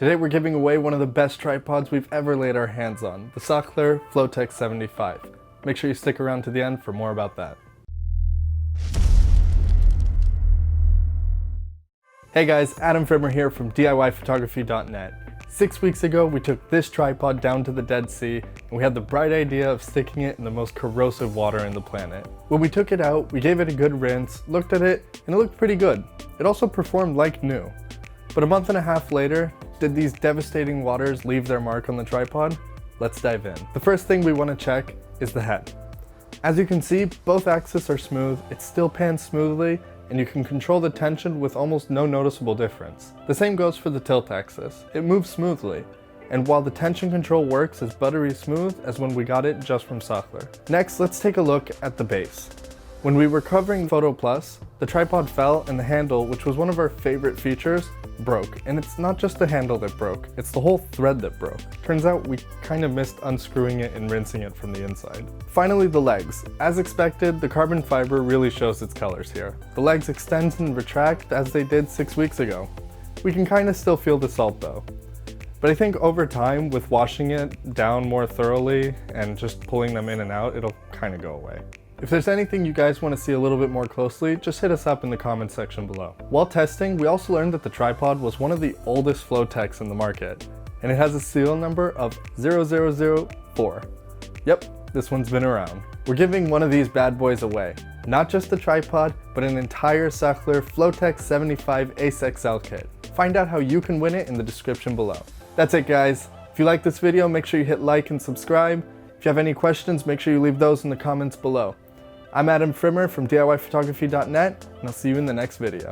Today we're giving away one of the best tripods we've ever laid our hands on, the Sachtler Flowtech 75. Make sure you stick around to the end for more about that. Hey guys, Adam Frimmer here from DIYPhotography.net. 6 weeks ago we took this tripod down to the Dead Sea and we had the bright idea of sticking it in the most corrosive water in the planet. When we took it out, we gave it a good rinse, looked at it, and it looked pretty good. It also performed like new. But a month and a half later, did these devastating waters leave their mark on the tripod? Let's dive in. The first thing we want to check is the head. As you can see, both axes are smooth, it still pans smoothly, and you can control the tension with almost no noticeable difference. The same goes for the tilt axis. It moves smoothly, and while the tension control works as buttery smooth as when we got it just from Sachtler. Next, let's take a look at the base. When we were covering Photo Plus, the tripod fell and the handle, which was one of our favorite features, broke. And it's not just the handle that broke, it's the whole thread that broke. Turns out we kind of missed unscrewing it and rinsing it from the inside. Finally, the legs. As expected, the carbon fiber really shows its colors here. The legs extend and retract as they did 6 weeks ago. We can kind of still feel the salt though. But I think over time, with washing it down more thoroughly and just pulling them in and out, it'll kind of go away. If there's anything you guys want to see a little bit more closely, just hit us up in the comments section below. While testing, we also learned that the tripod was one of the oldest Flowtechs in the market, and it has a serial number of 0004. Yep, this one's been around. We're giving one of these bad boys away. Not just the tripod, but an entire Sachtler Flowtech 75 ACE XL kit. Find out how you can win it in the description below. That's it guys. If you like this video, make sure you hit like and subscribe. If you have any questions, make sure you leave those in the comments below. I'm Adam Frimmer from DIYPhotography.net, and I'll see you in the next video.